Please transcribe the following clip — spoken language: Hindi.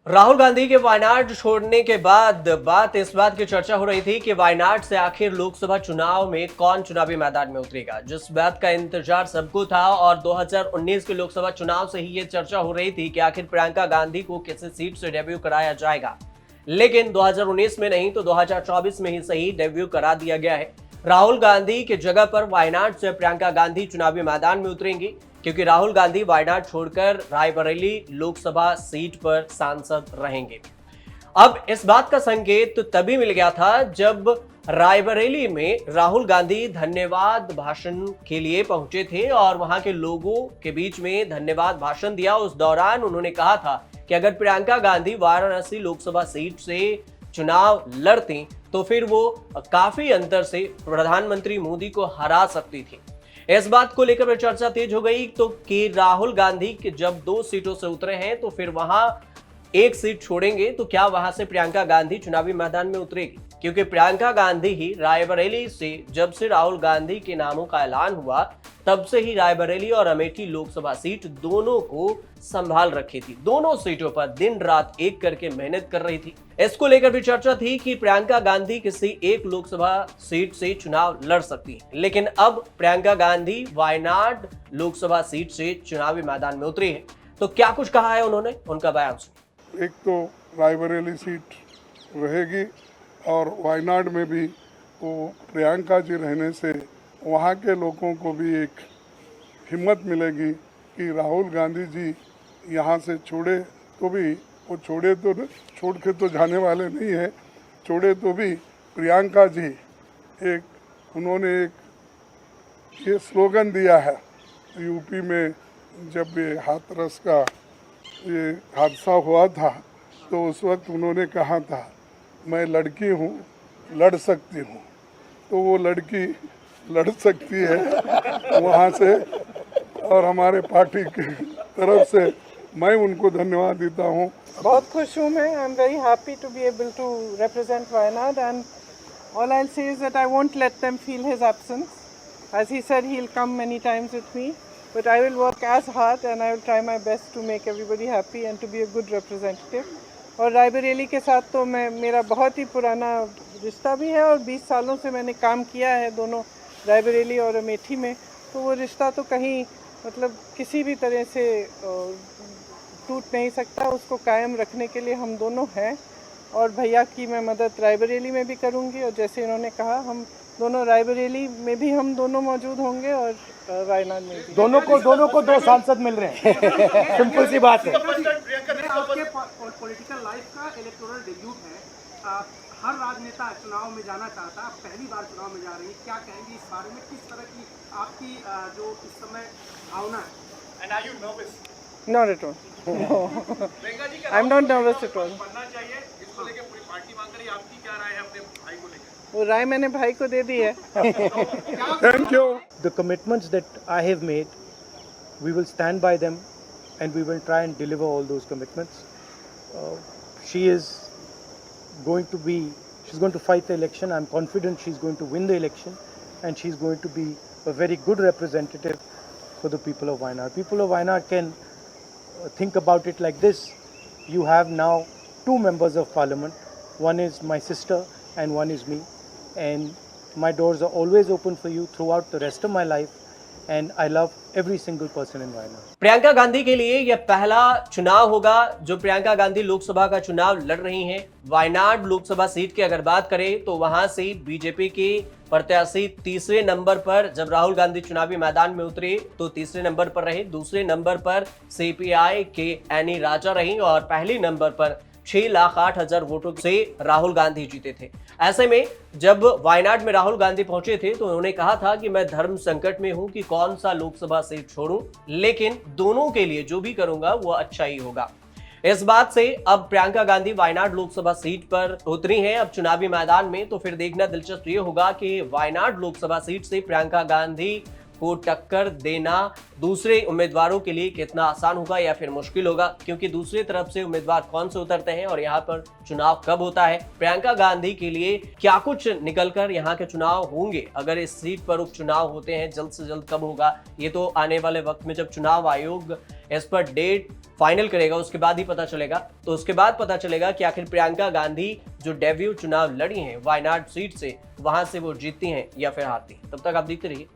राहुल गांधी के वायनाड छोड़ने के बाद बात इस बात की चर्चा हो रही थी कि वायनाड से आखिर लोकसभा चुनाव में कौन चुनावी मैदान में उतरेगा, जिस बात का इंतजार सबको था। और 2019 के लोकसभा चुनाव से ही ये चर्चा हो रही थी कि आखिर प्रियंका गांधी को किसी सीट से डेब्यू कराया जाएगा। लेकिन 2019 में नहीं तो 2024 में ही सही डेब्यू करा दिया गया है। राहुल गांधी की जगह पर वायनाड से प्रियंका गांधी चुनावी मैदान में उतरेंगी, क्योंकि राहुल गांधी वायनाड छोड़कर रायबरेली लोकसभा सीट पर सांसद रहेंगे। अब इस बात का संकेत तो तभी मिल गया था जब रायबरेली में राहुल गांधी धन्यवाद भाषण के लिए पहुंचे थे और वहां के लोगों के बीच में धन्यवाद भाषण दिया। उस दौरान उन्होंने कहा था कि अगर प्रियंका गांधी वाराणसी लोकसभा सीट से चुनाव लड़ती तो फिर वो काफी अंतर से प्रधानमंत्री मोदी को हरा सकती थी। इस बात को लेकर चर्चा तेज हो गई तो कि राहुल गांधी के जब 2 सीटों से उतरे हैं तो फिर वहां एक सीट छोड़ेंगे तो क्या वहां से प्रियंका गांधी चुनावी मैदान में उतरेगी, क्योंकि प्रियंका गांधी ही रायबरेली से जब से राहुल गांधी के नामों का ऐलान हुआ तब से ही रायबरेली और अमेठी लोकसभा सीट दोनों को संभाल रखी थी। दोनों सीटों पर दिन रात एक करके मेहनत कर रही थी। इसको लेकर भी चर्चा थी कि प्रियंका गांधी किसी एक लोकसभा सीट से चुनाव लड़ सकती है, लेकिन अब प्रियंका गांधी वायनाड लोकसभा सीट से चुनावी मैदान में उतरी है। तो क्या कुछ कहा है उन्होंने, उनका बयान सुनिए। एक तो रायबरेली सीट रहेगी और वायनाड में भी वो प्रियंका जी रहने से वहाँ के लोगों को भी एक हिम्मत मिलेगी कि राहुल गांधी जी यहाँ से छोड़े तो भी वो छोड़ के तो जाने वाले नहीं है, छोड़े तो भी प्रियंका जी उन्होंने एक ये स्लोगन दिया है यूपी में जब ये हाथरस का ये हादसा हुआ था तो उस वक्त उन्होंने कहा था मैं लड़की हूँ, लड़ सकती हूँ। तो वो लड़की लड़ सकती है वहाँ से और हमारे पार्टी की तरफ से मैं उनको धन्यवाद देता हूँ। बहुत खुश हूँ मैं। I am very happy to be able to represent Wayanad, and all I'll say is that I won't let them feel his absence. As he said, he'll come many times with me, but I will work as hard and I will try my best to make everybody happy and to be a good representative. और रायबरेली के साथ तो मेरा बहुत ही पुराना रिश्ता भी है और 20 सालों से मैंने काम किया है दोनों रायबरेली और अमेठी में, तो वो रिश्ता तो कहीं मतलब किसी भी तरह से टूट नहीं सकता। उसको कायम रखने के लिए हम दोनों हैं और भैया की मैं मदद रायबरेली में भी करूंगी और जैसे इन्होंने कहा हम दोनों रायबरेली में भी हम दोनों मौजूद होंगे और वायनाड में भी। दोनों को 2 सांसद मिल रहे हैं। सिंपल सी बात है। आपके पॉलिटिकल लाइफ का इलेक्टोरल डेब्यूट है। हर राजनेता चुनाव में जाना चाहता है, आप पहली बार चुनाव में जा रही है, क्या कहेंगे इस बारे में? किस तरह की आपकी जो इस समय भावना है? And are you nervous? Not at all. No. I'm not nervous at all. बनना चाहिए, इसको लेके पूरी पार्टी मांग रही है, आपकी क्या राय है अपने भाई को लेकर? वो राय मैंने भाई को दे दी है। Thank you. The commitments that I have made, we will stand by them and we will try and deliver all those commitments. She's going to fight the election. I'm confident she's going to win the election and she's going to be a very good representative for the people of Wayanad. People of Wayanad can think about it like this. You have now 2 members of parliament. One is my sister and one is me. And my doors are always open for you throughout the rest of my life. And I love every single person in Wayanad. Priyanka Gandhi के लिए यह पहला चुनाव होगा जो प्रियंका गांधी लोकसभा का चुनाव लड़ रही हैं। वायनाड लोकसभा सीट की अगर बात करें तो वहां से बीजेपी के प्रत्याशी तीसरे नंबर पर, जब राहुल गांधी चुनावी मैदान में उतरे तो तीसरे नंबर पर रहे। दूसरे नंबर पर सीपीआई के एनी राजा रही और पहले नंबर पर 6,08,000 वोटों से राहुल गांधी जीते थे। ऐसे में जब वायनाड में राहुल गांधी पहुंचे थे तो उन्होंने कहा था कि मैं धर्म संकट में हूं कि कौन सा लोकसभा सीट छोड़ूं, लेकिन दोनों के लिए जो भी करूंगा वो अच्छा ही होगा। इस बात से अब प्रियंका गांधी वायनाड लोकसभा सीट पर उतरी हैं अब चुनावी मैदान में, तो फिर देखना दिलचस्प ये होगा कि वायनाड लोकसभा सीट से प्रियंका गांधी को टक्कर देना दूसरे उम्मीदवारों के लिए कितना आसान होगा या फिर मुश्किल होगा, क्योंकि दूसरी तरफ से उम्मीदवार कौन से उतरते हैं और यहाँ पर चुनाव कब होता है, प्रियंका गांधी के लिए क्या कुछ निकलकर यहाँ के चुनाव होंगे, अगर इस सीट पर उपचुनाव होते हैं जल्द से जल्द कब होगा, ये तो आने वाले वक्त में जब चुनाव आयोग इस पर डेट फाइनल करेगा उसके बाद ही पता चलेगा। तो उसके बाद पता चलेगा कि आखिर प्रियंका गांधी जो डेब्यू चुनाव लड़ी हैं वायनाड सीट से, वहां से वो जीतती हैं या फिर हारती हैं। तब तक आप देखते रहिए।